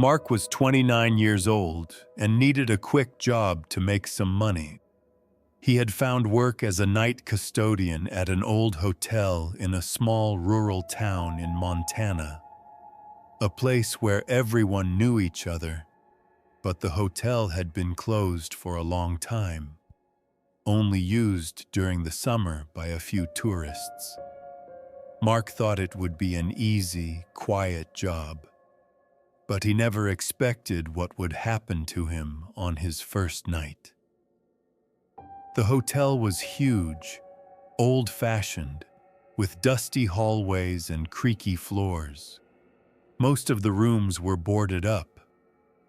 Mark was 29 years old and needed a quick job to make some money. He had found work as a night custodian at an old hotel in a small rural town in Montana, a place where everyone knew each other, but the hotel had been closed for a long time, only used during the summer by a few tourists. Mark thought it would be an easy, quiet job, but he never expected what would happen to him on his first night. The hotel was huge, old-fashioned, with dusty hallways and creaky floors. Most of the rooms were boarded up,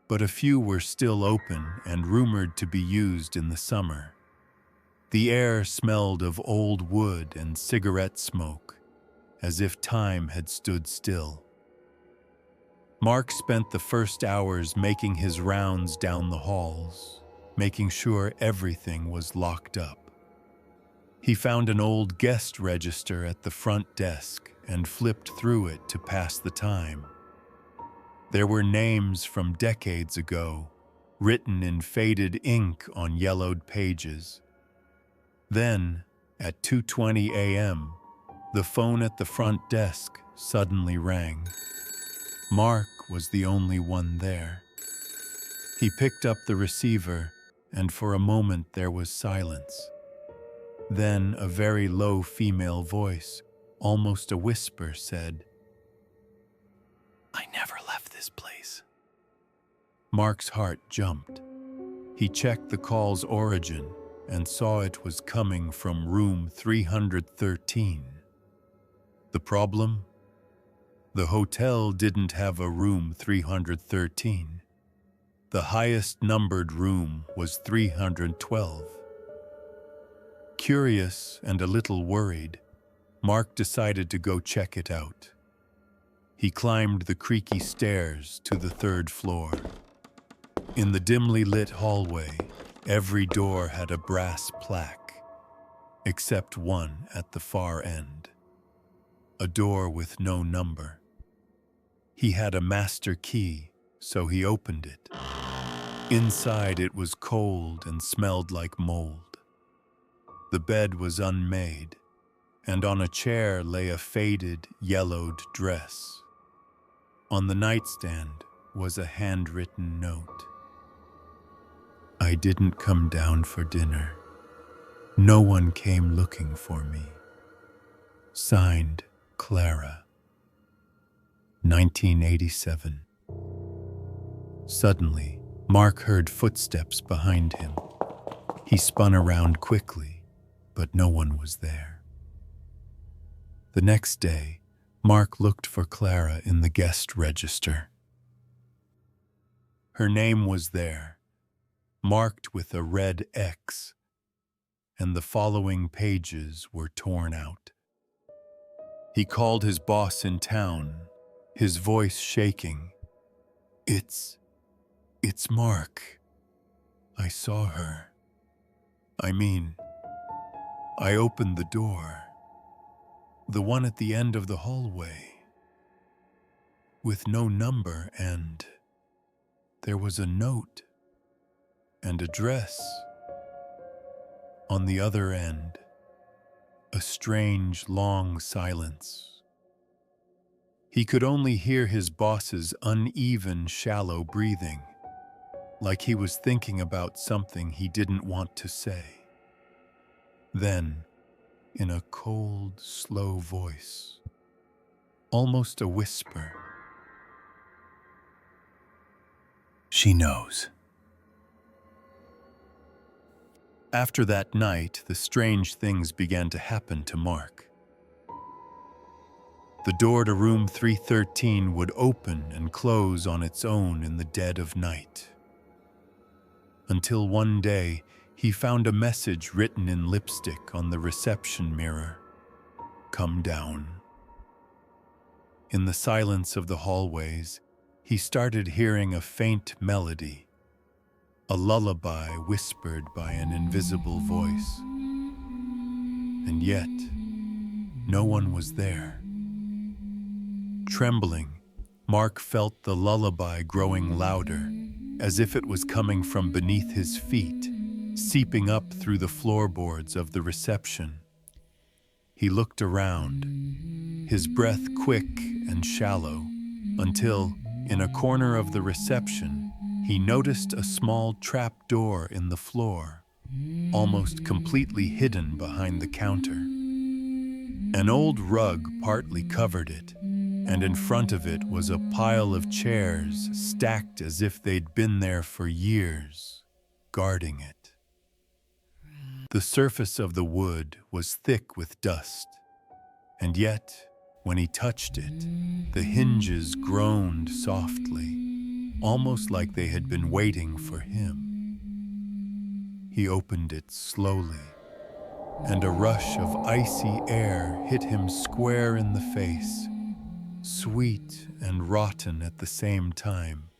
but a few were still open and rumored to be used in the summer. The air smelled of old wood and cigarette smoke, as if time had stood still. Mark spent the first hours making his rounds down the halls, making sure everything was locked up. He found an old guest register at the front desk and flipped through it to pass the time. There were names from decades ago, written in faded ink on yellowed pages. Then, at 2:20 a.m., the phone at the front desk suddenly rang. Mark was the only one there. He picked up the receiver, and for a moment there was silence. Then a very low female voice, almost a whisper, said, "I never left this place." Mark's heart jumped. He checked the call's origin and saw it was coming from room 313. The problem? The hotel didn't have a room 313. The highest numbered room was 312. Curious and a little worried, Mark decided to go check it out. He climbed the creaky stairs to the third floor. In the dimly lit hallway, every door had a brass plaque, except one at the far end, a door with no number. He had a master key, so he opened it. Inside it was cold and smelled like mold. The bed was unmade, and on a chair lay a faded, yellowed dress. On the nightstand was a handwritten note. "I didn't come down for dinner. No one came looking for me. Signed, Clara. 1987. Suddenly, Mark heard footsteps behind him. He spun around quickly, but no one was there. The next day, Mark looked for Clara in the guest register. Her name was there, marked with a red X, and the following pages were torn out. He called his boss in town, his voice shaking. It's Mark. I saw her. I opened the door. The one at the end of the hallway. With no number, and there was a note and address. On the other end, a strange, long silence. He could only hear his boss's uneven, shallow breathing, like he was thinking about something he didn't want to say. Then, in a cold, slow voice, almost a whisper, "She knows." After that night, the strange things began to happen to Mark. The door to room 313 would open and close on its own in the dead of night. Until one day, he found a message written in lipstick on the reception mirror. "Come down." In the silence of the hallways, he started hearing a faint melody, a lullaby whispered by an invisible voice. And yet, no one was there. Trembling, Mark felt the lullaby growing louder, as if it was coming from beneath his feet, seeping up through the floorboards of the reception. He looked around, his breath quick and shallow, until, in a corner of the reception, he noticed a small trap door in the floor, almost completely hidden behind the counter. An old rug partly covered it, and in front of it was a pile of chairs stacked as if they'd been there for years, guarding it. The surface of the wood was thick with dust, and yet, when he touched it, the hinges groaned softly, almost like they had been waiting for him. He opened it slowly, and a rush of icy air hit him square in the face, sweet and rotten at the same time,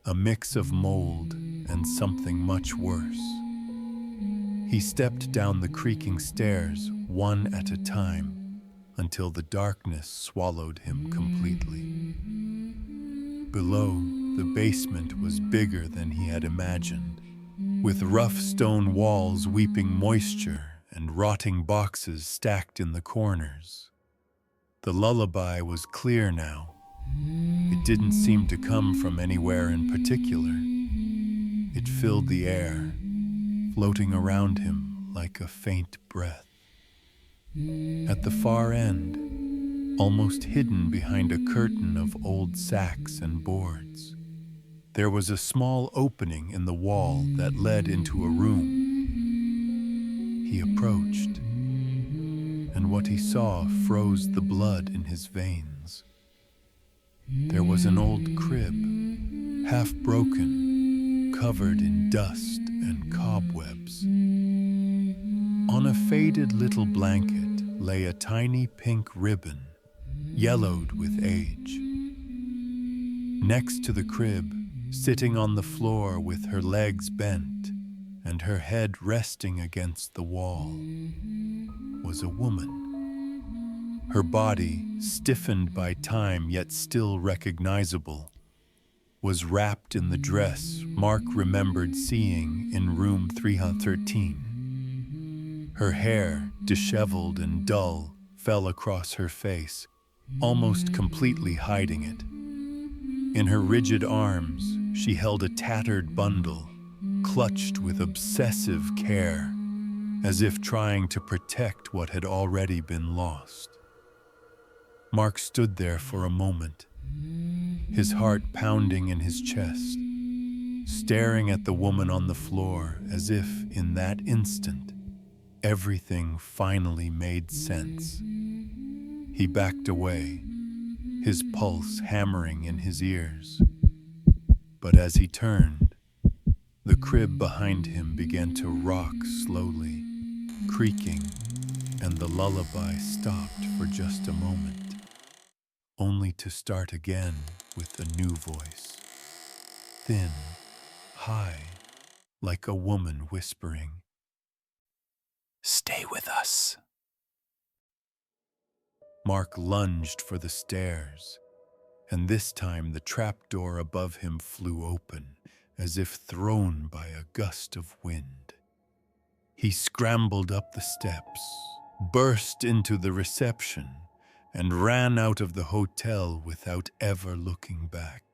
a mix of mold and something much worse. He stepped down the creaking stairs one at a time until the darkness swallowed him completely. Below, the basement was bigger than he had imagined, with rough stone walls weeping moisture and rotting boxes stacked in the corners. The lullaby was clear now. It didn't seem to come from anywhere in particular. It filled the air, floating around him like a faint breath. At the far end, almost hidden behind a curtain of old sacks and boards, there was a small opening in the wall that led into a room. He approached, and what he saw froze the blood in his veins. There was an old crib, half broken, covered in dust and cobwebs. On a faded little blanket lay a tiny pink ribbon, yellowed with age. Next to the crib, sitting on the floor with her legs bent and her head resting against the wall, was a woman. Her body, stiffened by time yet still recognizable, was wrapped in the dress Mark remembered seeing in room 313. Her hair, disheveled and dull, fell across her face, almost completely hiding it. In her rigid arms, she held a tattered bundle, clutched with obsessive care, as if trying to protect what had already been lost. Mark stood there for a moment, his heart pounding in his chest, staring at the woman on the floor as if, in that instant, everything finally made sense. He backed away, his pulse hammering in his ears. But as he turned, the crib behind him began to rock slowly, creaking, and the lullaby stopped for just a moment, only to start again with a new voice, thin, high, like a woman whispering, "Stay with us." Mark lunged for the stairs, and this time the trapdoor above him flew open, as if thrown by a gust of wind. He scrambled up the steps, burst into the reception, and ran out of the hotel without ever looking back.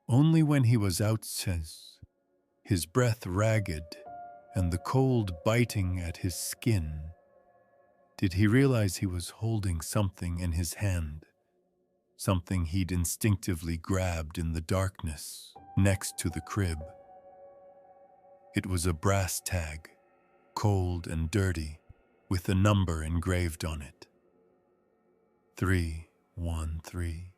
Only when he was outside, his breath ragged and the cold biting at his skin, did he realize he was holding something in his hand, something he'd instinctively grabbed in the darkness next to the crib. It was a brass tag, cold and dirty, with a number engraved on it. 313.